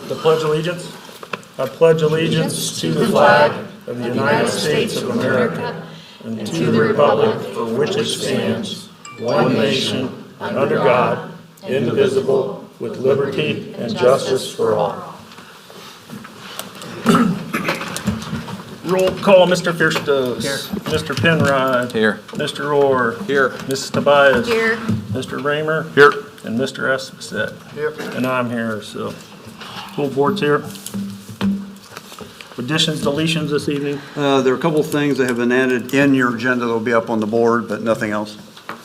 The Pledge Allegiance. I pledge allegiance to the flag of the United States of America and to the republic for which it stands, one nation, under God, indivisible, with liberty and justice for all. Roll call, Mr. Firstos. Here. Mr. Penrod. Here. Mr. Orr. Here. Mrs. Tobias. Here. Mr. Raymer. Here. And Mr. Esposito. Here. And I'm here, so full board's here. Additions, deletions this evening? There are a couple of things that have been added in your agenda that will be up on the board, but nothing else.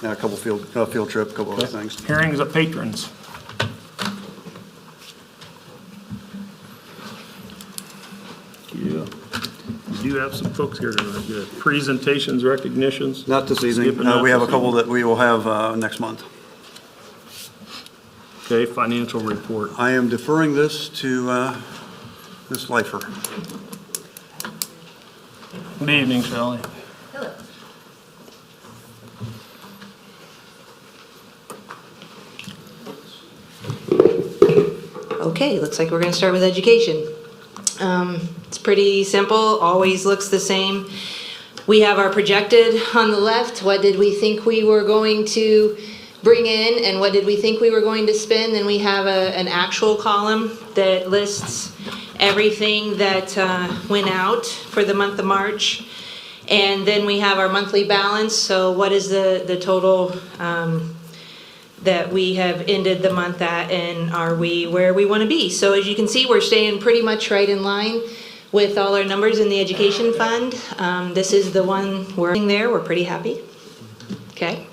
A couple field trip, a couple other things. Hearings of patrons. Yeah. We do have some folks here tonight. Good. Presentations, recognitions. Not this evening. Skipping that We have a this couple evening. that we will have next month. Okay, financial report. I am deferring this to Ms. Leifer. Good evening, Shelley. Hello. Okay, looks like we're going to start with education. It's pretty simple, always looks the same. We have our projected on the left. What did we think we were going to bring in and what did we think we were going to spend? Then we have an actual column that lists everything that went out for the month of March. And then we have our monthly balance. So what is the total that we have ended the month at, and are we where we want to be? So as you can see, we're staying pretty much right in line with all our numbers in the education fund. This is the one we're in there. We're pretty happy. Okay.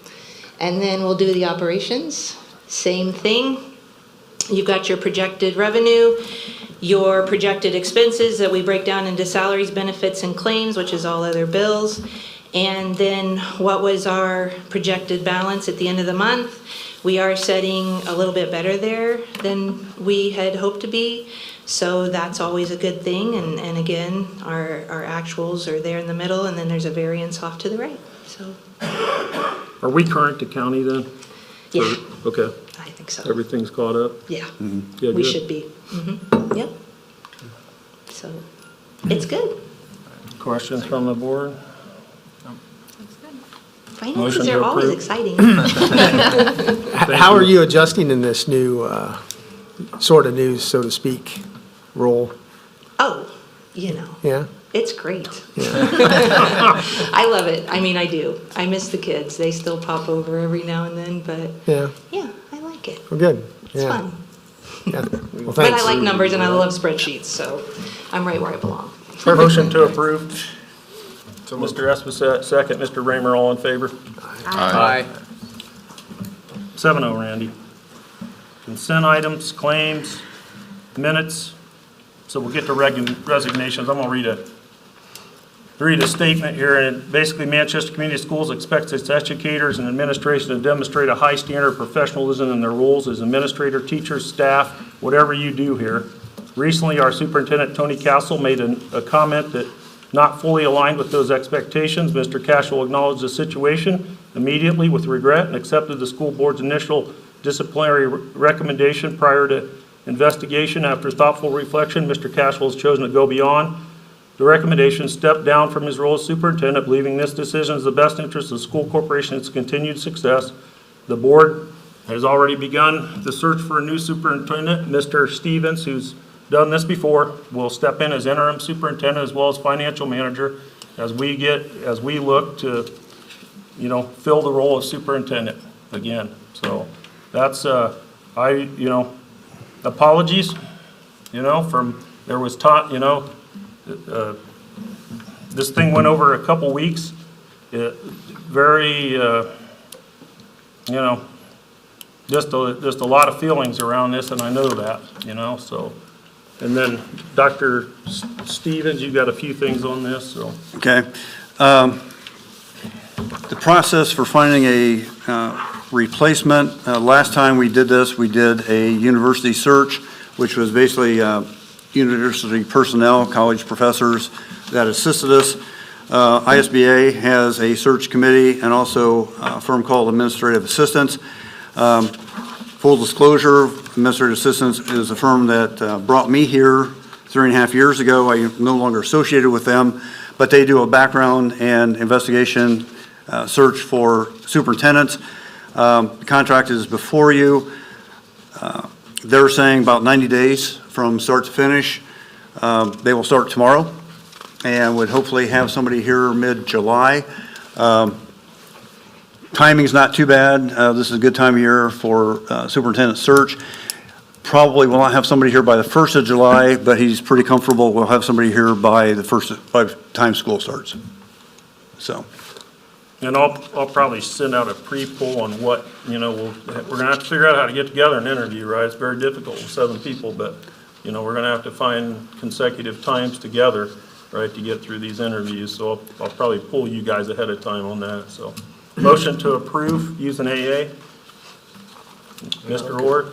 And then we'll do the operations. Same thing. You've got your projected revenue, your projected expenses that we break down into salaries, benefits, and claims, which is all other bills. And then what was our projected balance at the end of the month? We are setting a little bit better there than we had hoped to be. So that's always a good thing. And again, our actuals are there in the middle, and then there's a variance off to the right. So. Are we current to county then? Yeah. Okay. I think so. Everything's caught up? Yeah. Yeah, We good. should be. Yep. So it's good. Questions from the board? Finances Motion to are always approve. exciting. How are you adjusting in this new, sort of new, so to speak, role? Oh, you know, Yeah? it's great. I love it. I mean, I do. I miss the kids. They still pop over every now and then, but Yeah? yeah, I like it. Well, good. It's Yeah. fun. Yeah. Well, But I thanks. like numbers and I love spreadsheets, so I'm right where I belong. Motion to approve. Mr. Esposito, second. Mr. Raymer, all in favor? Aye. 7-0, Randy. Consent items, claims, minutes. So we'll get to resignations. I'm going to read a statement here. And basically, Manchester Community Schools expects its educators and administration to demonstrate a high standard of professionalism in their roles as administrator, teachers, staff, whatever you do here. Recently, our superintendent, Tony Castle, made a comment that not fully aligned with those expectations. Mr. Castle acknowledged the situation immediately with regret and accepted the school board's initial disciplinary recommendation prior to investigation. After thoughtful reflection, Mr. Castle has chosen to go beyond the recommendation, step down from his role as superintendent, believing this decision is the best interest of the school corporation and its continued success. The board has already begun the search for a new superintendent. Mr. Stevens, who's done this before, will step in as interim superintendent as well as financial manager as we look to, fill the role of superintendent again. So that's, apologies, from, there was this thing went over a couple weeks. Just a lot of feelings around this, and I know that, so. And then Dr. Stevens, you've got a few things on this, so. Okay. The process for finding a replacement, last time we did this, we did a university search, which was basically university personnel, college professors that assisted us. ISBA has a search committee and also a firm called Administrative Assistants. Full disclosure, Administrative Assistance is a firm that brought me here 3.5 years ago. I am no longer associated with them, but they do a background and investigation search for superintendents. The contract is before you. They're saying about 90 days from start to finish. They will start tomorrow and would hopefully have somebody here mid-July. Timing's not too bad. This is a good time of year for superintendent search. Probably will not have somebody here by the 1st of July, but he's pretty comfortable we'll have somebody here by the time school starts. So, And I'll probably send out a pre-poll on what, we're gonna have to figure out how to get together and interview, right? It's very difficult with 7 people, but, we're gonna have to find consecutive times together, right, to get through these interviews. So I'll probably pull you guys ahead of time on that, so. Motion to approve using AA. Mr. Orr.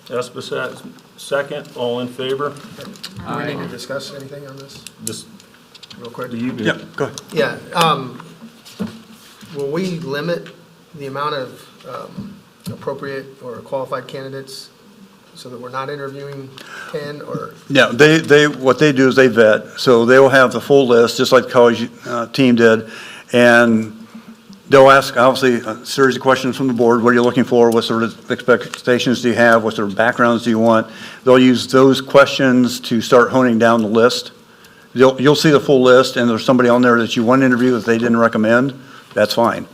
Esposito, second. All in favor? Do we need to discuss anything on this Just, real quick? do you? yeah, go ahead. Yeah, will we limit the amount of appropriate or qualified candidates so that we're not interviewing 10 or? Yeah, what they do is they vet, so they will have the full list, just like the college team did, and they'll ask, obviously, a series of questions from the board. What are you looking for? What sort of expectations do you have? What sort of backgrounds do you want? They'll use those questions to start honing down the list. You'll see the full list, and there's somebody on there that you want to interview that they didn't recommend, that's fine.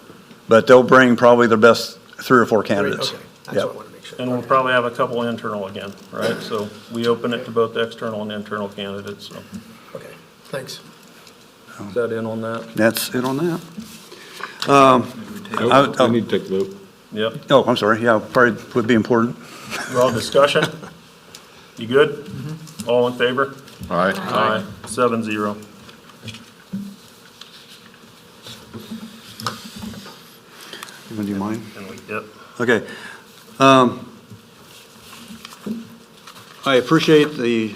But they'll bring probably their best 3 or 4 candidates. Okay, that's Yep. what I want to make sure. And we'll probably have a couple internal again, right? So we open it to both external and internal candidates, so. Okay, thanks. Is that in on that? That's it on that. We need to take a vote. Yep. Oh, I'm sorry, yeah, probably would be important. We're all discussion? You good? All in favor? All right. Aye. 7-0. Do you mind? Yep. Okay. I appreciate the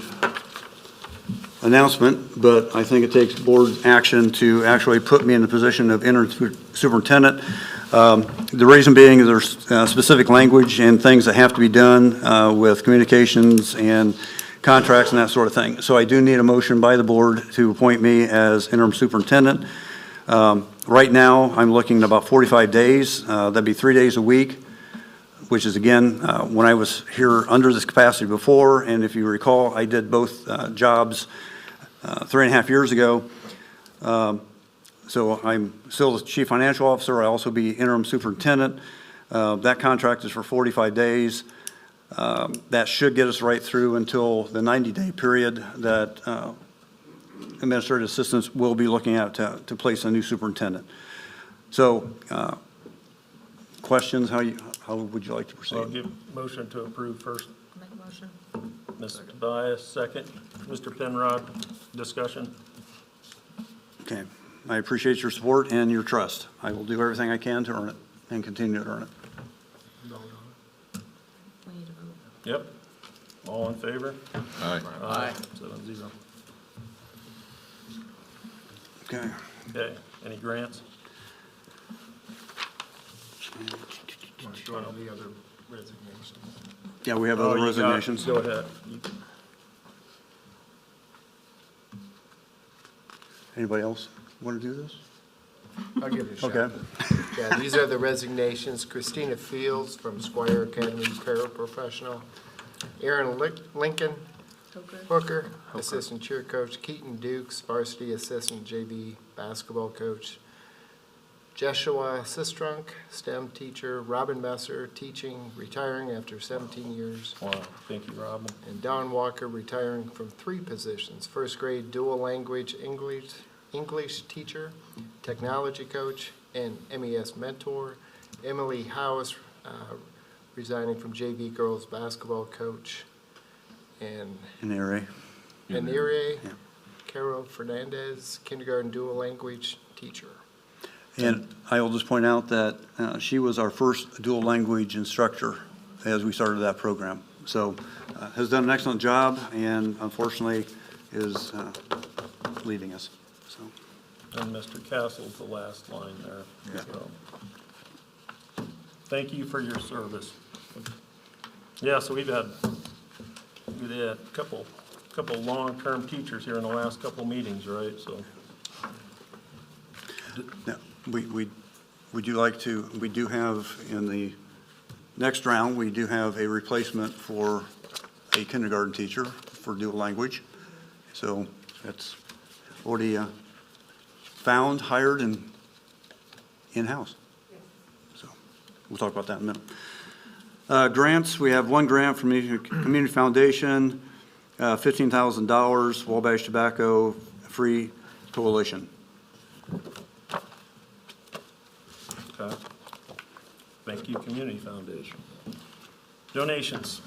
announcement, but I think it takes board action to actually put me in the position of interim superintendent. The reason being there's specific language and things that have to be done with communications and contracts and that sort of thing. So I do need a motion by the board to appoint me as interim superintendent. Right now, I'm looking at about 45 days. That'd be 3 days a week, which is, again, when I was here under this capacity before, and if you recall, I did both jobs 3.5 years ago. So I'm still the chief financial officer. I'll also be interim superintendent. That contract is for 45 days. That should get us right through until the 90-day period that administrative assistants will be looking at to place a new superintendent. So, questions, how would you like to So I'll proceed? give motion to approve first. Make a motion. Ms. Tobias, second. Mr. Penrod, discussion? Okay, I appreciate your support and your trust. I will do everything I can to earn it and continue to earn it. We need to vote. Yep. All in favor? Aye. Aye. 7-0. Okay. Okay, any grants? The other resignations. Yeah, we have Oh, other you got it. resignations. Go ahead. Anybody else want to do this? I'll give it a shot. Okay. Yeah, these are the resignations. Christina Fields from Squire Academy, paraprofessional. Aaron Lincoln Hooker, assistant cheer coach. Keaton Dukes, varsity assistant JV basketball coach. Jeshua Sistrunk, STEM teacher. Robin Messer, teaching, retiring after 17 years. Wow, thank you, Robin. And Don Walker, retiring from 3 positions: first grade dual language English teacher, technology coach, and MES mentor. Emily House, resigning from JV girls basketball coach. And In the area. Anire Yeah. Carol Fernandez, kindergarten dual language teacher. And I will just point out that she was our first dual language instructor as we started that program. So has done an excellent job and unfortunately is leaving us. So, And Mr. Castle's the last line there. Yeah. So, thank you for your service. Yeah, so we've had a couple long-term teachers here in the last couple meetings, right? So, Now, we do have in the next round, we do have a replacement for a kindergarten teacher for dual language. So that's already found, hired, and in-house. So we'll talk about that in a minute. Grants, we have one grant from the Community Foundation, $15,000, Wabash Tobacco Free Coalition. okay. Thank you, Community Foundation. Donations.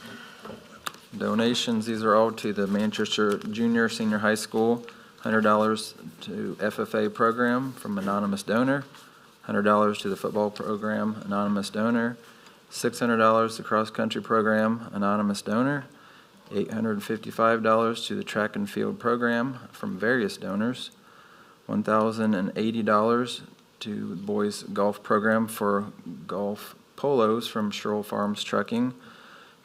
Donations, these are all to the Manchester Junior Senior High School, $100 to FFA program from anonymous donor, $100 to the football program, anonymous donor, $600 to cross-country program, anonymous donor, $855 to the track and field program from various donors, $1,080 to the boys golf program for golf polos from Sherrill Farms Trucking,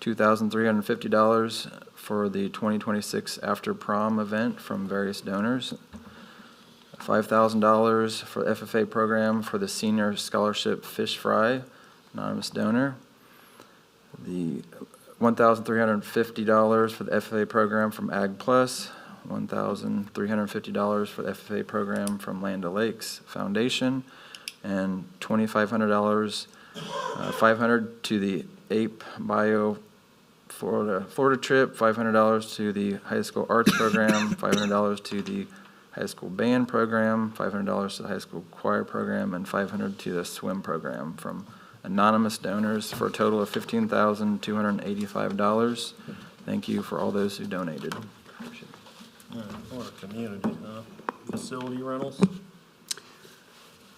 $2,350 for the 2026 After Prom event from various donors, $5,000 for the FFA program for the Senior Scholarship Fish Fry, anonymous donor, the $1,350 for the FFA program from Ag Plus, $1,350 for the FFA program from Land O'Lakes Foundation, and $2,500, $500 to the APE Bio Florida trip, $500 to the high school arts program, $500 to the high school band program, $500 to the high school choir program, and $500 to the swim program from anonymous donors for a total of $15,285. Thank you for all those who donated. What a community, huh? Facility rentals?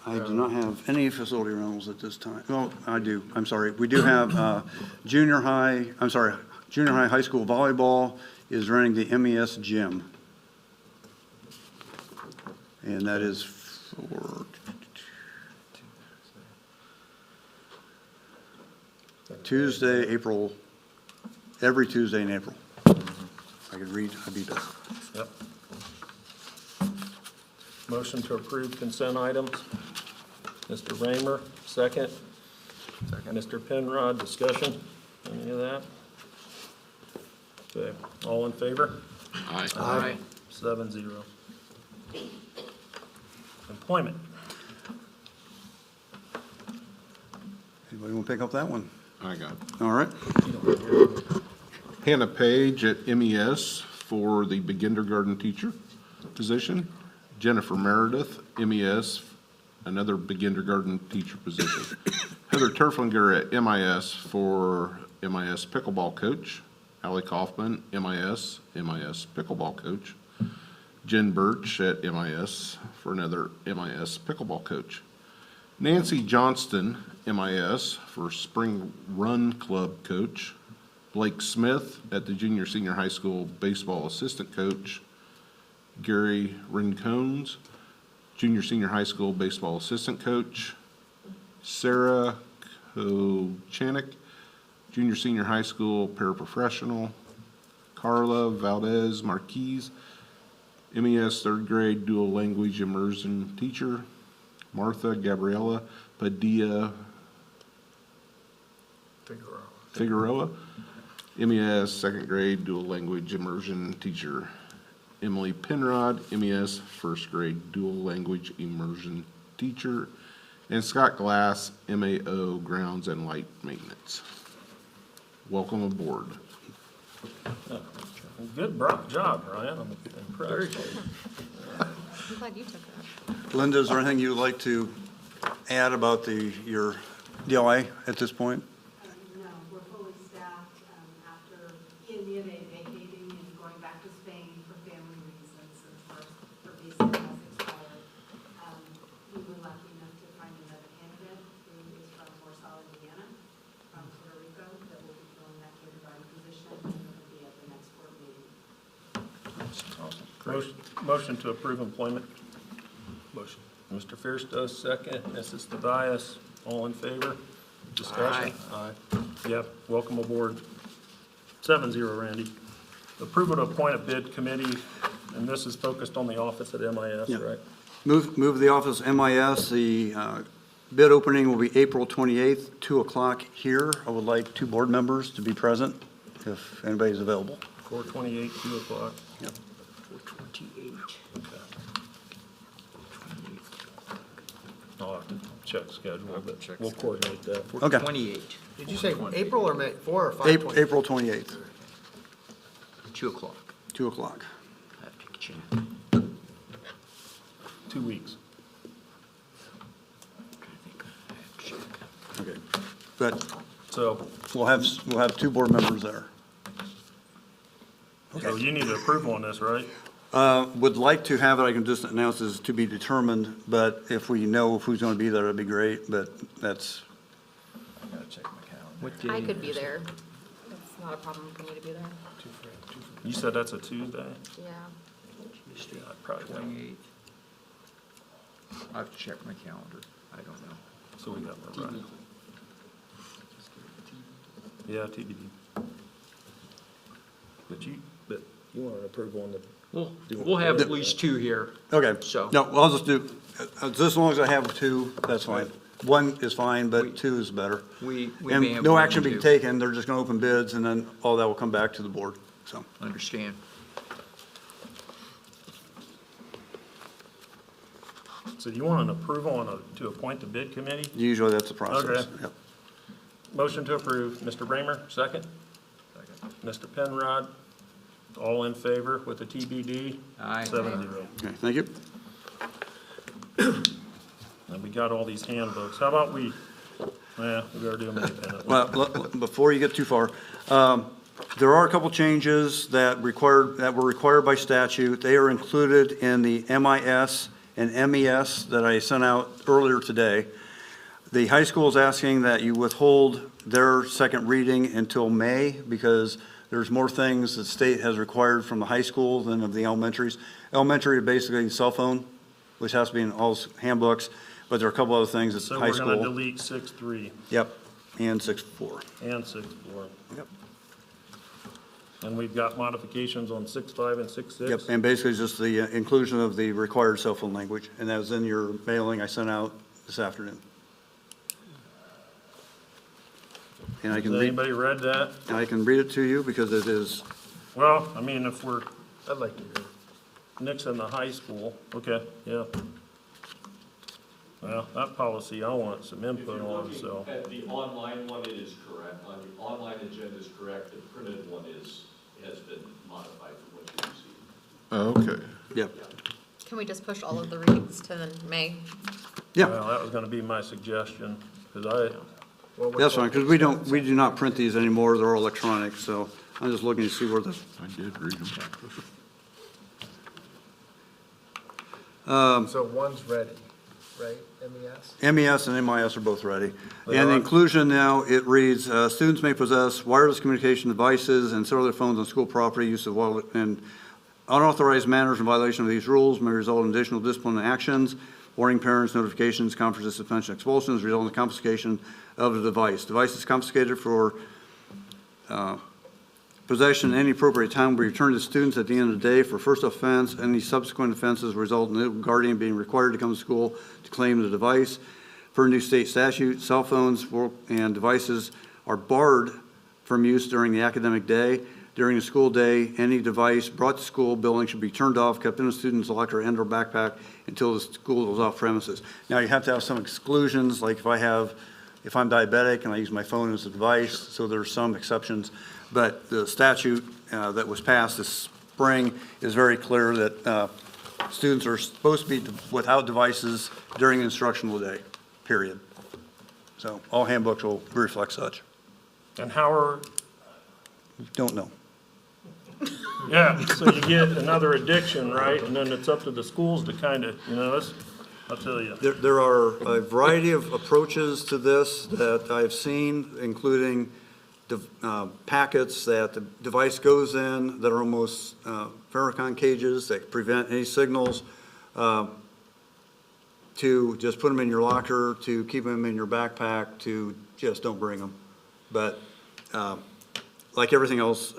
I do not have any facility rentals at this time. Well, I do, I'm sorry. We do have junior high high school volleyball is renting the MES gym. And that is for every Tuesday in April. If I could read, I'd be better. Yep. Motion to approve consent items. Mr. Raymer, second. Second. Mr. Penrod, discussion, any of that? Okay, all in favor? Aye. 7-0. Employment. Anybody want to pick up that one? I got it. All right. Hannah Page at MES for the kindergarten teacher position. Jennifer Meredith, MES, another kindergarten teacher position. Heather Turflinger at MIS for MIS pickleball coach. Allie Kaufman, MIS pickleball coach. Jen Birch at MIS for another MIS pickleball coach. Nancy Johnston, MIS for spring run club coach. Blake Smith at the junior senior high school baseball assistant coach. Gary Rincones, junior senior high school baseball assistant coach. Sarah Kochanik, junior senior high school paraprofessional. Carla Valdez Marquez, MES third grade dual language immersion teacher. Martha Gabriela Padilla Figueroa, MES second grade dual language immersion teacher. Emily Penrod, MES first grade dual language immersion teacher. And Scott Glass, MAO grounds and light maintenance. Welcome aboard. Good job, Ryan, I'm impressed. I'm glad you took that. Linda, is there anything you'd like to add about your DLI at this point? No, we're fully staffed after India vacating and going back to Spain for family reasons and for visa has expired. We were lucky enough to find another candidate who is from Warsaw, Indiana, from Puerto Rico, that will be filling that kindergarten position and will be at the next board meeting. Motion to approve employment. Motion. Mr. Fierce does second. Mrs. Tobias, all in favor? Discussion? Aye. Yep, welcome aboard. 7-0, Randy. Approval to appoint a bid committee, and this is focused on the office at MIS, Yeah. right? Move the office MIS. The bid opening will be April 28th, 2 o'clock here. I would like 2 board members to be present if anybody's available. 4/28, 2 o'clock. Yep. 4/28. I'll have to check schedule, but we'll coordinate that. Okay. 28, Did you say April or May, 4 or 5? April 28th, 2 o'clock. 2 o'clock. I have to check. 2 weeks. Okay. But So, we'll have 2 board members there. so you need approval on this, right? Would like to have it, I can just announce as to be determined, but if we know who's going to be there, that'd be great, but that's, I gotta check my calendar. What day? I could be there. It's not a problem for me to be there. You said that's a Tuesday? Yeah. Yeah, I'd probably won't. 28th. I have to check my calendar. I don't know. So we got more right. Yeah, TBD. But you want an approval on the, We'll have at least 2 here. okay. So- No, I'll just do, just as long as I have 2, that's fine. 1 is fine, but 2 is better. We may And have no more action than being 2. taken, they're just going to open bids, and then all that will come back to the board, so. Understand. so you want an approval to appoint the bid committee? Usually that's the process. Okay. Yep. Motion to approve. Mr. Bramer, second? Second. Mr. Penrod, all in favor with the TBD? Aye. 7-0. Okay, thank you. And we got all these handbooks. How about we better do them independently. Well, before you get too far, there are a couple changes that were required by statute. They are included in the MIS and MES that I sent out earlier today. The high school is asking that you withhold their second reading until May because there's more things the state has required from the high school than of the elementaries. Elementary, basically cell phone, which has to be in all handbooks, but there are a couple other things at So high we're gonna school. delete 6-3 Yep, and 6-4. and 6-4. Yep. And we've got modifications on 6-5 and 6-6? Yep, and basically just the inclusion of the required cell phone language, and that was in your mailing I sent out this afternoon. And I Has can read, anybody read that? it to you because it is, Well, I mean, if we're I'd like to hear. nixing the high school, okay, yeah. Well, that policy, I want some input on, so. At the online one, it is correct. On the online agenda is correct. The printed one has been modified from what you received. Okay. yep, Can we just push all of the reads to the May? yeah, Well, that was gonna be my suggestion, because that's fine, because we do not print these anymore, they're all electronic, so I'm just looking to see where the, I did read them. So one's ready, right, MES? MES and MIS are both ready. They And the are? inclusion now, it reads, students may possess wireless communication devices and cellular phones on school property. Use of and unauthorized manners in violation of these rules may result in additional disciplinary actions, warning parents, notifications, conferences, suspension, expulsions, result in the confiscation of the device. Device is confiscated for possession at any appropriate time will be returned to students at the end of the day. For first offense, any subsequent offenses result in the guardian being required to come to school to claim the device. Per new state statute, cell phones and devices are barred from use during the academic day. During the school day, any device brought to school building should be turned off, kept in a student's locker and/or backpack until the school is off premises. Now, you have to have some exclusions, like if I'm diabetic and I use my phone as a device, so there's some exceptions. But the statute that was passed this spring is very clear that students are supposed to be without devices during the instructional day, period. So all handbooks will reflect such. and how are, Don't know. yeah, so you get another addiction, right? And then it's up to the schools to kind of, I'll tell you. There are a variety of approaches to this that I've seen, including packets that the device goes in that are almost Farrakhan cages that prevent any signals, to just put them in your locker, to keep them in your backpack, to just don't bring them. But like everything else,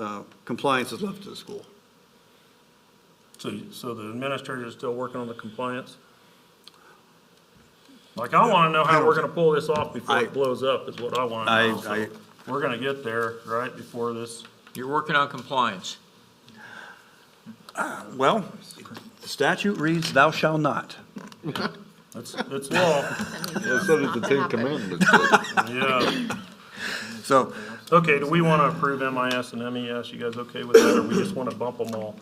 compliance is left to the school. So the administrator is still working on the compliance? Like, I wanna know how we're gonna pull this off before I- it blows up, is what I wanna know. I- So we're gonna get there, right, before this. You're working on compliance. Well, the statute reads, thou shalt not. It's law, So did the Ten Commandments. yeah. So, Okay, do we wanna approve MIS and MES? You guys okay with that, or we just wanna bump them all?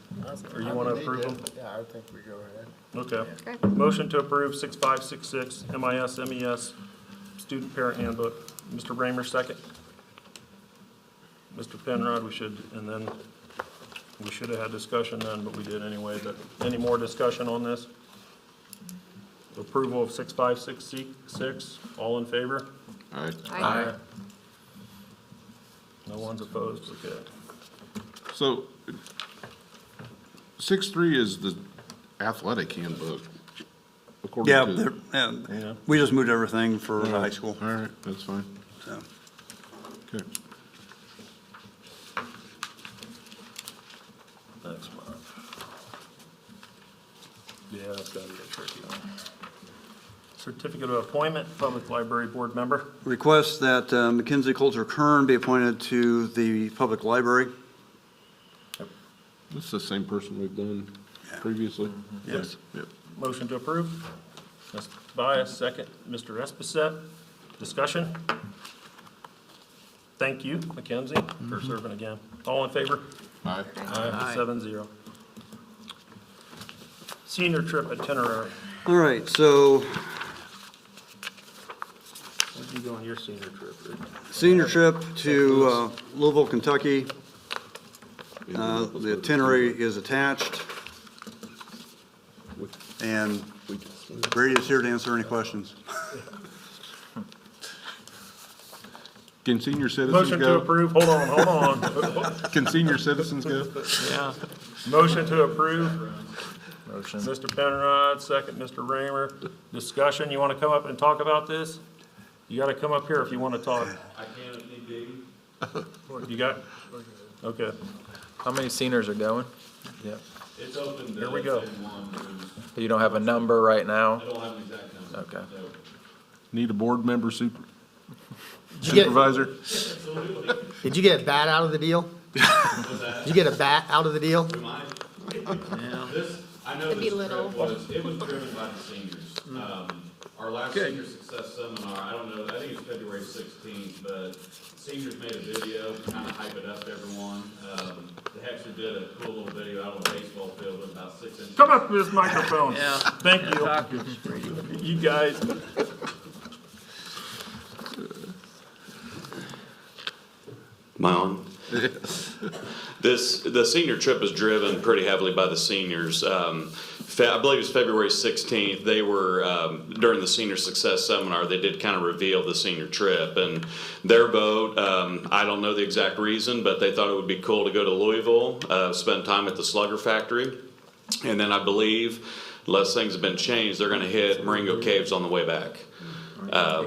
Or you wanna approve them? Yeah, I think we go ahead. Okay. Okay. Motion to approve 6566, MIS, MES, student parent handbook. Mr. Raymer, second. Mr. Penrod, we should have had discussion then, but we did anyway. But any more discussion on this? Approval of 6566, all in favor? All right. Aye. No one's opposed, okay. So 6.3 is the athletic handbook, according yeah, to. Yeah. we just moved everything for high school, All right, that's fine. so. Okay. Next month. Yeah, that's gotta be a tricky one. Certificate of appointment, public library board member. Request that Mackenzie Coulter Kern be appointed to the public library. This is the same person we've done previously? Yes. Yep. Motion to approve. Ms. Tobias, second. Mr. Espacet, discussion? Thank you, Mackenzie, for serving again. All in favor? Aye. Aye. 7-0. Senior trip itinerary. All right, so Where'd you go on your senior trip, Rick? senior trip to Louisville, Kentucky. The itinerary is attached. And Brady is here to answer any questions. Can senior citizens Motion to go? approve, hold on. Can senior citizens go? Yeah. Motion to approve. Motion. Mr. Penrod, second, Mr. Raymer. Discussion, you want to come up and talk about this? You got to come up here if you want to talk. I can if need be. You got, okay. How many seniors are going? Yeah. It's open to. Here we go. anyone who's- You don't have a number right now? I don't have an exact number. Okay. No. Need a board member Did you get- supervisor? Did you get a bat out of the deal? Did you get a bat out of the deal? This, I know It'd be this little. trip it was driven by the seniors. Our last senior success seminar, I don't know, I think it's February 16th, but seniors made a video to kind of hype it up to everyone. They actually did a cool little video out on a baseball field with about 6 inches. Come up to this microphone. Yeah. Thank you. You guys. Am I on? The senior trip is driven pretty heavily by the seniors. I believe it's February 16th. They were, during the senior success seminar, they did kind of reveal the senior trip. And their vote, I don't know the exact reason, but they thought it would be cool to go to Louisville, spend time at the Slugger Factory. And then I believe, unless things have been changed, they're going to hit Marengo Caves on the way back.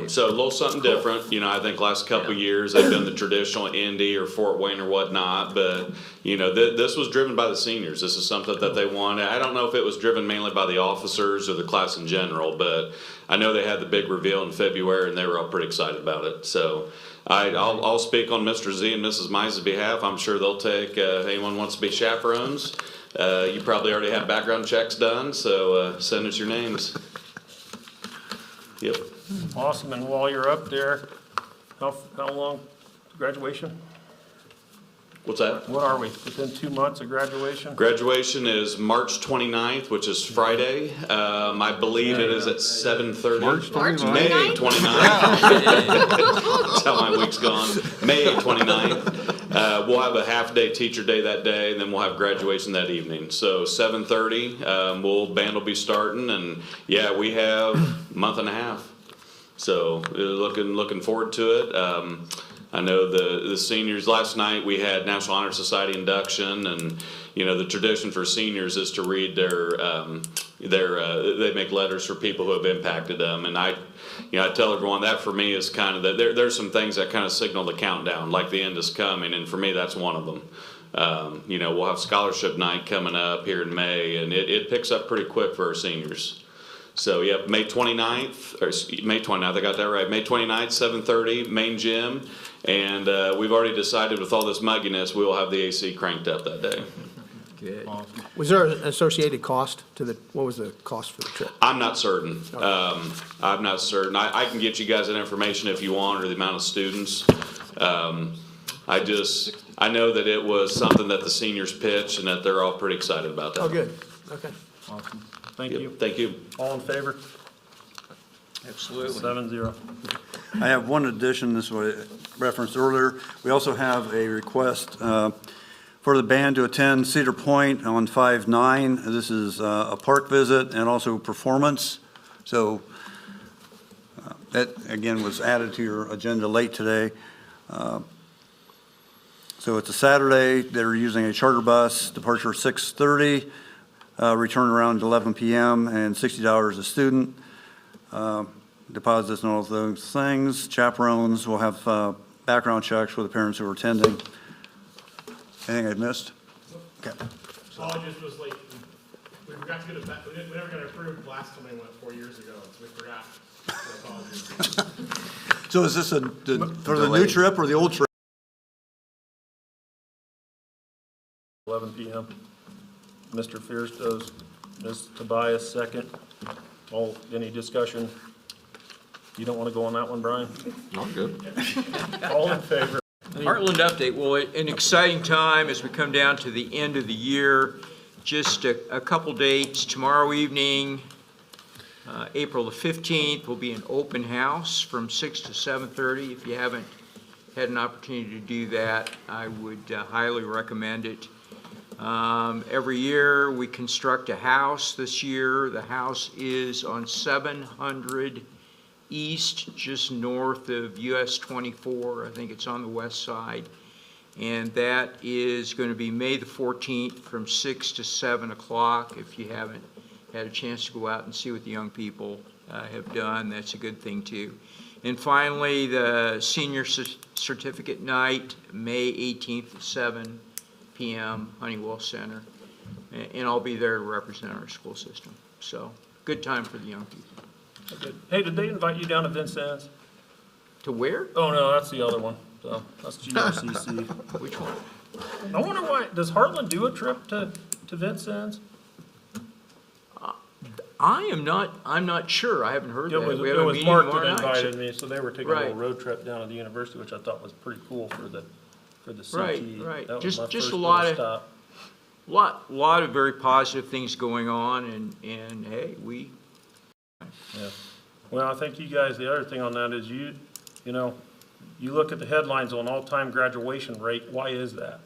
So a little something different, I think last couple of years they've done the traditional Indy or Fort Wayne or whatnot, but this was driven by the seniors. This is something that they wanted. I don't know if it was driven mainly by the officers or the class in general, but I know they had the big reveal in February and they were all pretty excited about it. So I'll speak on Mr. Z and Mrs. Mize's behalf. I'm sure they'll take, if anyone wants to be chaperones. You probably already have background checks done, so send us your names. Yep. Awesome, and while you're up there, how long graduation? What's that? What are we, within 2 months of graduation? Graduation is March 29th, which is Friday. I believe it is at 7:30. March 29th? May 29th. That's how my week's gone. May 29th. We'll have a half-day teacher day that day, and then we'll have graduation that evening. So 7:30, band will be starting, and yeah, we have a month and a half. So looking forward to it. I know the seniors, last night we had National Honor Society induction, and the tradition for seniors is to read they make letters for people who have impacted them, and I tell everyone that for me is kind of there's some things that kind of signal the countdown, like the end is coming, and for me that's one of them. We'll have scholarship night coming up here in May, and it picks up pretty quick for our seniors. So, yep, May 29th, or May 29th, I got that right, May 29th, 7:30, main gym, and we've already decided with all this mugginess, we will have the AC cranked up that day. Good. Was there an associated cost to what was the cost for the trip? I'm not certain. I'm not certain. I can get you guys that information if you want, or the amount of students. I know that it was something that the seniors pitched, and that they're all pretty excited about that. Oh, good, okay. Awesome. Thank Yep, you. thank you. All in favor? Absolutely. 7-0. I have one addition, this was referenced earlier. We also have a request for the band to attend Cedar Point on 5/9. This is a park visit and also performance. So that, again, was added to your agenda late today. So it's a Saturday. They're using a charter bus, departure 6:30, return around 11 p.m., and $60 a student. Deposits and all of those things. Chaperones will have background checks for the parents who are attending. Anything I missed? Okay. Apologies, was late. We forgot to get it back. We never got it approved last time we went 4 years ago, so we forgot. So apologies. So is this for the new trip or the old trip? 11 p.m. Mr. Fierce does. Ms. Tobias, second. Any discussion? You don't want to go on that one, Brian? I'm good. All in favor? Heartland update, well, an exciting time as we come down to the end of the year. Just a couple dates. Tomorrow evening, April the 15th, will be an open house from 6 to 7:30. If you haven't had an opportunity to do that, I would highly recommend it. Every year, we construct a house. This year, the house is on 700 East, just north of US 24. I think it's on the west side. And that is going to be May the 14th from 6 to 7 o'clock. If you haven't had a chance to go out and see what the young people have done, that's a good thing too. And finally, the senior certificate night, May 18th at 7 p.m., Honeywell Center. And I'll be there to represent our school system. So, good time for the young people. Hey, did they invite you down to Vincennes? To where? Oh, no, that's the other one. So, that's GRCC. Which one? I wonder why, does Heartland do a trip to Vincennes? I'm not sure. I haven't heard It that. was, We it have a was meeting Mark tomorrow that night, so- invited me, so they were taking a little Right. road trip down to the university, which I thought was pretty cool for the CT. Right. That was Just my a first lot little of- stop. Lot of very positive things going on, and hey, Yeah. Well, I think you guys, the other thing on that is you look at the headlines on all-time graduation rate. Why is that?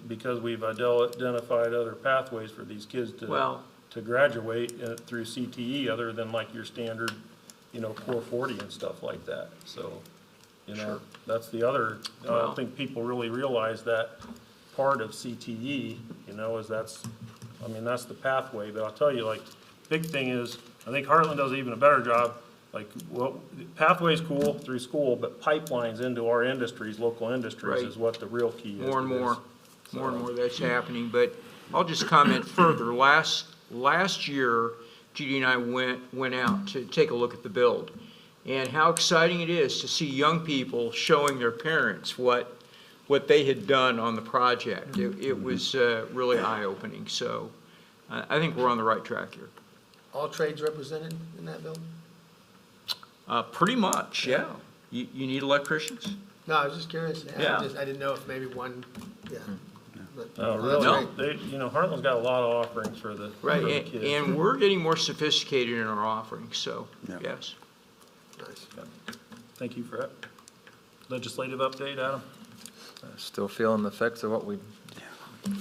Because we've identified other pathways for these kids to graduate through CTE, other than like your standard, Core 40 and stuff like that. So, that's the other, I don't think people really realize that part of CTE, is that's the pathway. But I'll tell you, big thing is, I think Heartland does even a better job. Pathway's cool through school, but pipelines into our industries, local industries, Right. is what the real key is. more and more that's happening. But I'll just comment further. Last year, Judy and I went out to take a look at the build, and how exciting it is to see young people showing their parents what they had done on the project. It was really eye-opening. So I think we're on the right track here. All trades represented in that building? Pretty much, yeah. You need electricians? No, I was just curious. Yeah. I didn't know if maybe one, yeah. But- Oh, that's really? great. Heartland's got a lot of offerings for the kids. And we're getting more sophisticated in our offerings, so, yes. Nice. Thank you for that. Legislative update, Adam? Still feeling the effects of what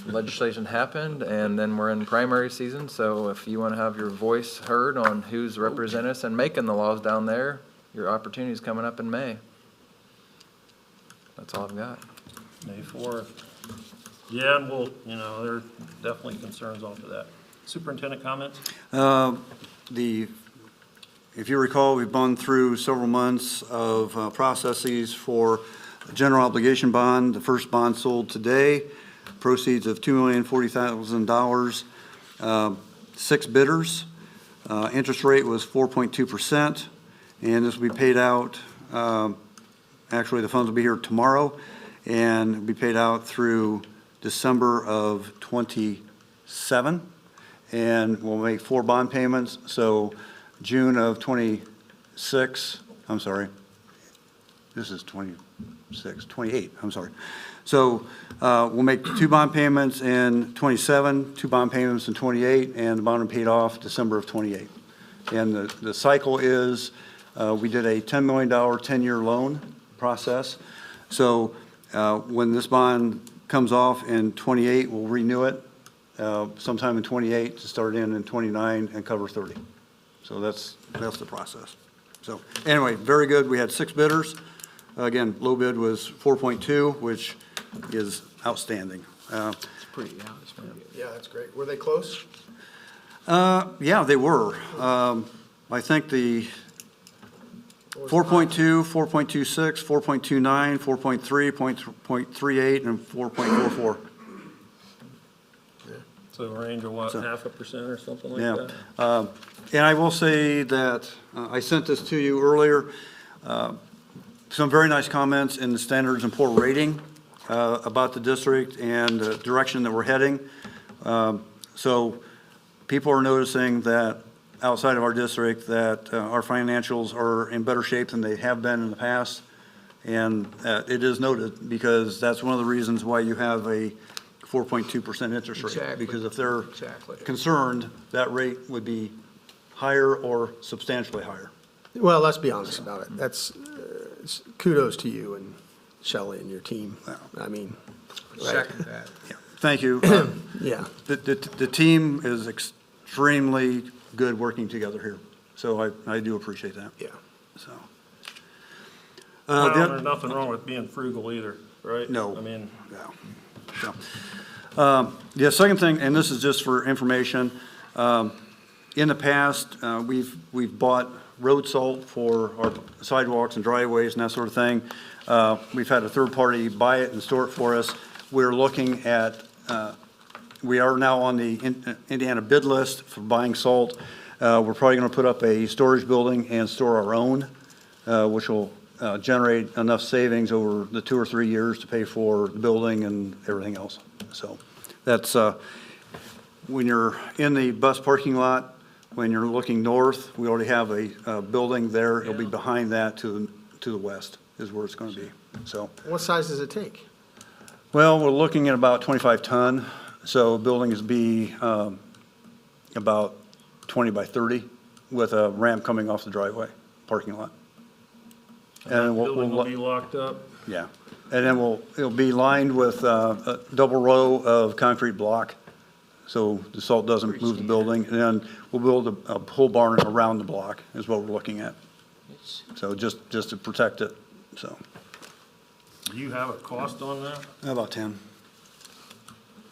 legislation happened, and then we're in primary season, so if you want to have your voice heard on who's representing us and making the laws down there, your opportunity's coming up in May. That's all I've got. May 4th. Yeah, and there are definitely concerns off of that. Superintendent comments? if you recall, we've gone through several months of processes for a general obligation bond. The first bond sold today, proceeds of $2,040,000, 6 bidders. Interest rate was 4.2%, and this will be paid out, actually, the funds will be here tomorrow, and will be paid out through December of '27, and we'll make 4 bond payments, so June of '26, I'm sorry, this is 28, I'm sorry. So we'll make 2 bond payments in '27, 2 bond payments in '28, and the bond will be paid off December of '28. And the cycle is, we did a $10 million 10-year loan process. So when this bond comes off in '28, we'll renew it sometime in '28 to start in '29 and cover 30. So that's the process. So anyway, very good. We had 6 bidders. Again, low bid was 4.2, which is outstanding. It's pretty, yeah, it's pretty good. Yeah, that's great. Were they close? Yeah, they were. I think the 4.2, 4.26, 4.29, 4.3, 0.38, and 4.44. So a range of what, So- 0.5% or something like Yeah. that? And I will say that I sent this to you earlier. Some very nice comments in the Standards and Poor rating about the district and the direction that we're heading. So people are noticing that outside of our district that our financials are in better shape than they have been in the past. And it is noted because that's one of the reasons why you have a 4.2% interest rate. Exactly. Because if they're Exactly. concerned, that rate would be higher or substantially higher. Well, let's be honest about it. That's kudos to you and Shelley and your team. I mean, right? Second that. Thank you. Yeah. The team is extremely good working together here, so I do appreciate that, Yeah. so. Well, the- there's nothing wrong with being frugal either, right? No. I mean, No. The second thing, and this is just for information, in the past, we've bought road salt for our sidewalks and driveways and that sort of thing. We've had a third party buy it and store it for us. We're looking at, we are now on the Indiana bid list for buying salt. We're probably gonna put up a storage building and store our own, which will generate enough savings over the 2 or 3 years to pay for the building and everything else. So that's, when you're in the bus parking lot, when you're looking north, we already have a building there. It'll be behind that to the west is where it's gonna be, so. What size does it take? Well, we're looking at about 25 ton, so buildings be about 20 by 30 with a ramp coming off the driveway, parking lot. that we'll- building will we'll- be locked up. Yeah, and then it'll be lined with a double row of concrete block, so the salt doesn't move the building. And then we'll build a pole barn around the block is what we're looking at, so just to protect it, so. Do you have a cost on that? About 10,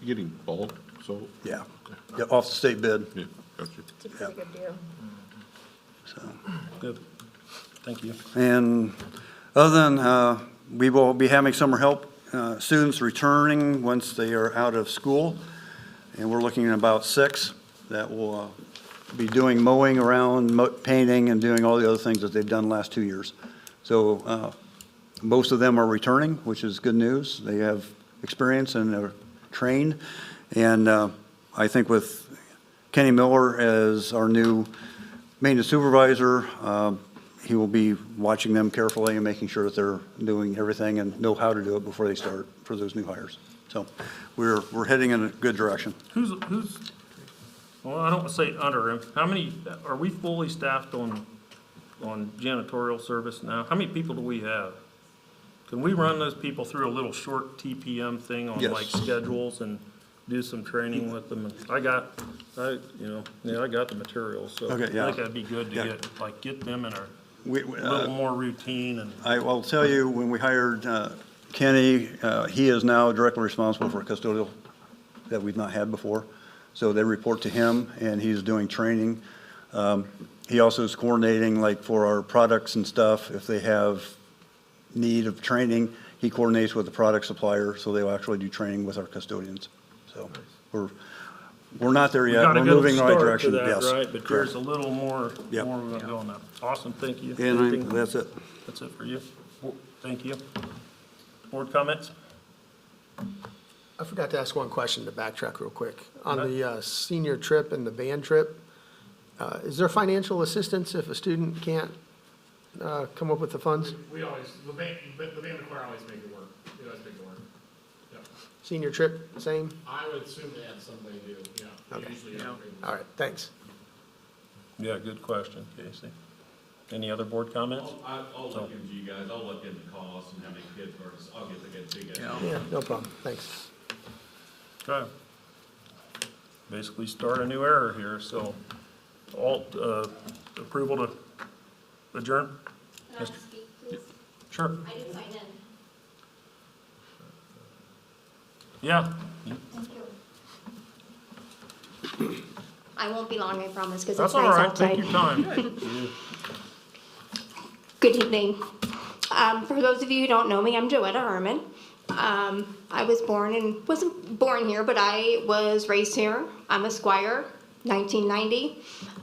You getting bulk, so, yeah. Yeah, off the state bid, yeah, gotcha. It's a pretty good deal. so. Good. Thank you. And other than, we will be having summer help, students returning once they are out of school. And we're looking at about 6 that will be doing mowing around, painting, and doing all the other things that they've done the last 2 years. So most of them are returning, which is good news. They have experience and they're trained. And I think with Kenny Miller as our new maintenance supervisor, he will be watching them carefully and making sure that they're doing everything and know how to do it before they start for those new hires. So we're heading in a good direction. Who's, well, I don't want to say under him. How many, are we fully staffed on janitorial service now? How many people do we have? Can we run those people through a little short TPM thing on Yes. like schedules and do some training with them? I got the materials, so I Okay, yeah. think that'd be good to Yeah. get them in a We, little more routine and. I will tell you, when we hired Kenny, he is now directly responsible for custodial that we've not had before. So they report to him, and he's doing training He also is coordinating, like, for our products and stuff, if they have need of training, he coordinates with the product supplier, so they'll actually do training with our custodians. So we're not there We yet. got a We're good moving in the right start to direction. that, Yes. right? But there's Correct. a little more, Yep. more we're gonna go on that. Awesome, thank you. And Anything- that's it. That's it for you. Thank you. Board comments? I forgot to ask one question to backtrack real quick. On the senior trip and the band trip, is there financial assistance if a student can't come up with the funds? We always, the band and choir always make it work. We always make it work. Yep. Senior trip, same? I would assume they have some way to, yeah. They Okay. usually have agreements. All right, thanks. Yeah, good question, Casey. Any other board comments? I'll look into you guys, I'll look into costs and how many kids versus, I'll get the good to you guys. Yeah, no problem, thanks. Okay. Basically start a new era here, so approval to adjourn? Can I speak, please? Sure. I didn't sign in. Yeah. Thank you. I won't be long, I promise, because That's it's all nice right, outside. take your time. Good evening. For those of you who don't know me, I'm Joetta Herman. I was born and wasn't born here, but I was raised here. I'm a Squire, 1990.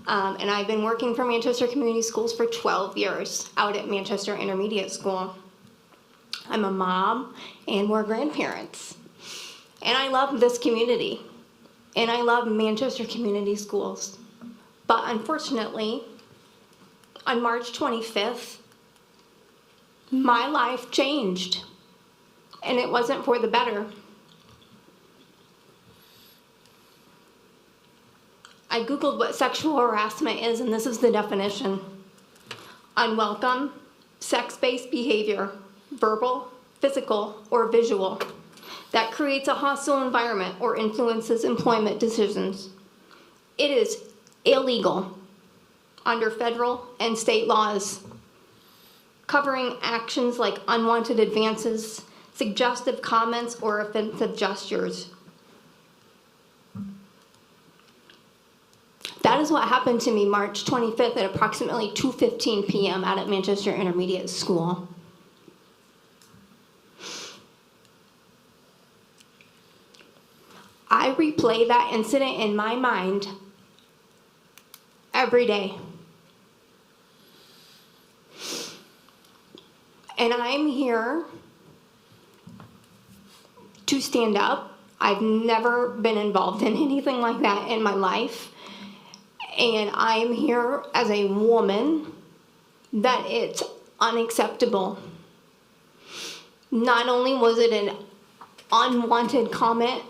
And I've been working for Manchester Community Schools for 12 years out at Manchester Intermediate School. I'm a mom and we're grandparents. And I love this community. And I love Manchester Community Schools. But unfortunately, on March 25th, my life changed. And it wasn't for the better. I Googled what sexual harassment is, and this is the definition. Unwelcome, sex-based behavior, verbal, physical, or visual, that creates a hostile environment or influences employment decisions. It is illegal under federal and state laws, covering actions like unwanted advances, suggestive comments, or offensive gestures. That is what happened to me March 25th at approximately 2:15 p.m. out at Manchester Intermediate School. I replay that incident in my mind every day. And I'm here to stand up. I've never been involved in anything like that in my life. And I'm here as a woman that it's unacceptable. Not only was it an unwanted comment,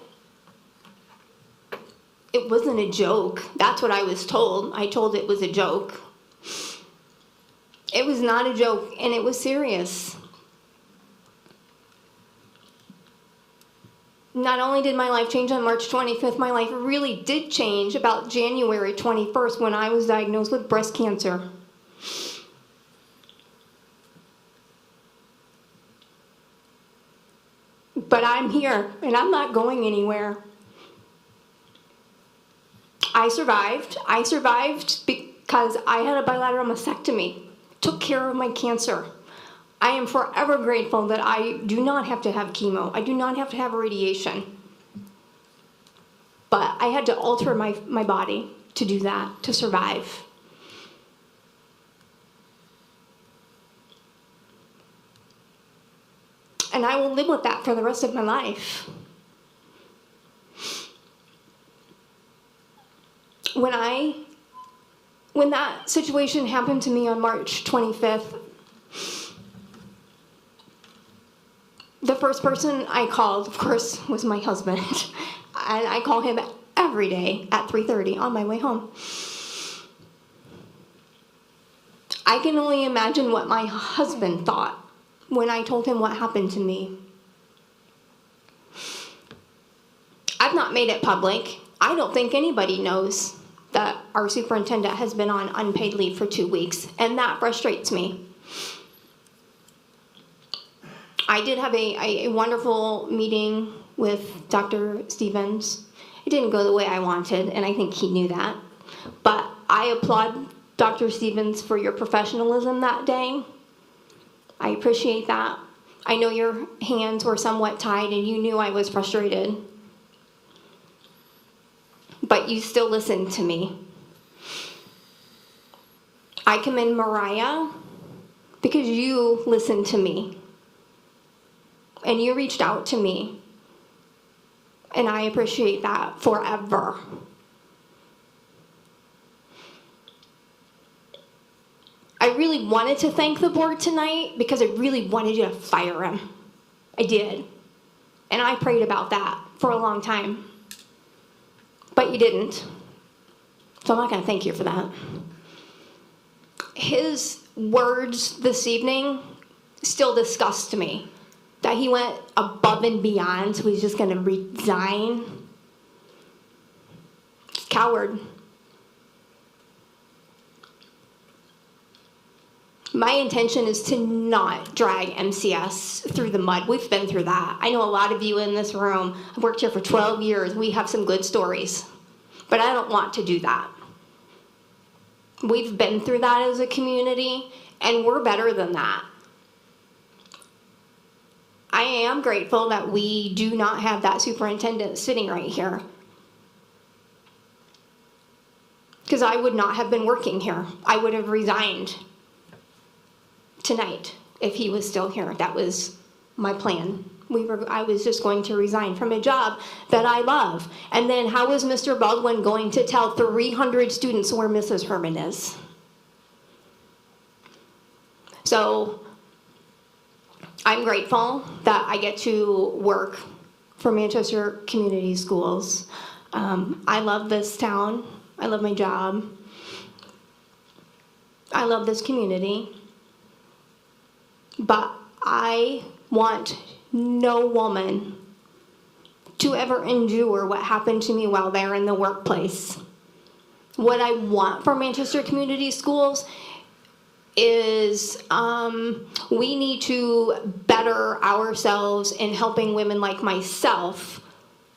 it wasn't a joke. That's what I was told. I told it was a joke. It was not a joke, and it was serious. Not only did my life change on March 25th, my life really did change about January 21st when I was diagnosed with breast cancer. But I'm here, and I'm not going anywhere. I survived. I survived because I had a bilateral mastectomy. Took care of my cancer. I am forever grateful that I do not have to have chemo. I do not have to have radiation. But I had to alter my body to do that, to survive. And I will live with that for the rest of my life. When that situation happened to me on March 25th, the first person I called, of course, was my husband. And I call him every day at 3:30 on my way home. I can only imagine what my husband thought when I told him what happened to me. I've not made it public. I don't think anybody knows that our superintendent has been on unpaid leave for 2 weeks, and that frustrates me. I did have a wonderful meeting with Dr. Stevens. It didn't go the way I wanted, and I think he knew that. But I applaud Dr. Stevens for your professionalism that day. I appreciate that. I know your hands were somewhat tied and you knew I was frustrated. But you still listened to me. I commend Mariah because you listened to me. And you reached out to me. And I appreciate that forever. I really wanted to thank the board tonight because I really wanted you to fire him. I did. And I prayed about that for a long time. But you didn't. So I'm not going to thank you for that. His words this evening still disgust me. That he went above and beyond, so he's just going to resign. Coward. My intention is to not drag MCS through the mud. We've been through that. I know a lot of you in this room. I've worked here for 12 years. We have some good stories. But I don't want to do that. We've been through that as a community, and we're better than that. I am grateful that we do not have that superintendent sitting right here. Because I would not have been working here. I would have resigned tonight if he was still here. That was my plan. I was just going to resign from a job that I love. And then how is Mr. Baldwin going to tell 300 students where Mrs. Herman is? So I'm grateful that I get to work for Manchester Community Schools. I love this town. I love my job. I love this community. But I want no woman to ever endure what happened to me while they're in the workplace. What I want for Manchester Community Schools is we need to better ourselves in helping women like myself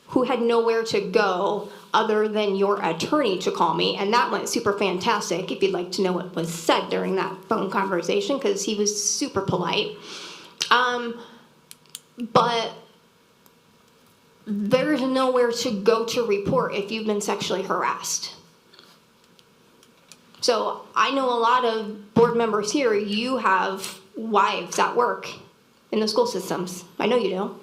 who had nowhere to go other than your attorney to call me, and that went super fantastic if you'd like to know what was said during that phone conversation, because he was super polite. But there's nowhere to go to report if you've been sexually harassed. So I know a lot of board members here, you have wives at work in the school systems. I know you do.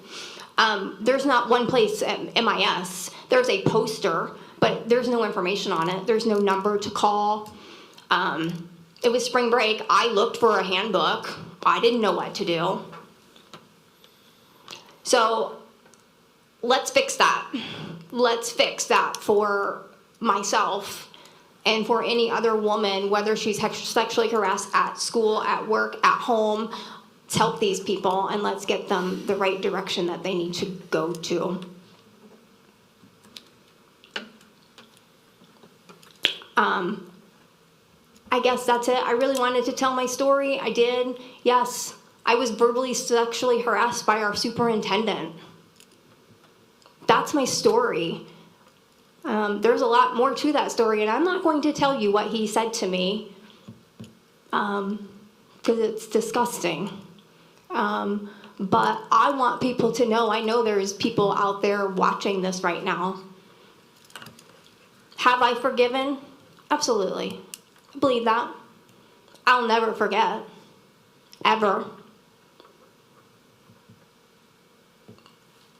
There's not one place at MIS. There's a poster, but there's no information on it. There's no number to call. It was spring break. I looked for a handbook. I didn't know what to do. So let's fix that. Let's fix that for myself and for any other woman, whether she's sexually harassed at school, at work, at home. Let's help these people and let's get them the right direction that they need to go to. I guess that's it. I really wanted to tell my story. I did. Yes, I was verbally sexually harassed by our superintendent. That's my story. There's a lot more to that story, and I'm not going to tell you what he said to me because it's disgusting. But I want people to know, I know there's people out there watching this right now. Have I forgiven? Absolutely. I believe that. I'll never forget. Ever.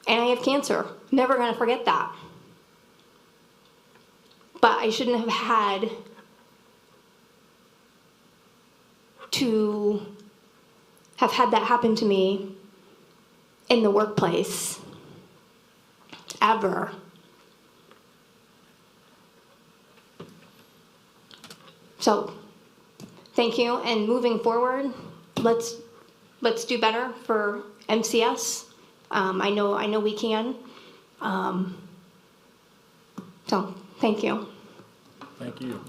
And I have cancer. Never going to forget that. But I shouldn't have had to have had that happen to me in the workplace. Ever. So, thank you. And moving forward, let's do better for MCS. I know we can. So, thank you. Thank you.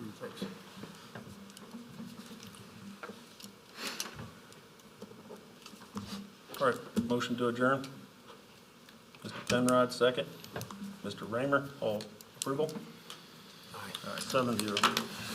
All right, motion to adjourn. Mr. Penrod, second. Mr. Raymer, all approval? All right, 7-0.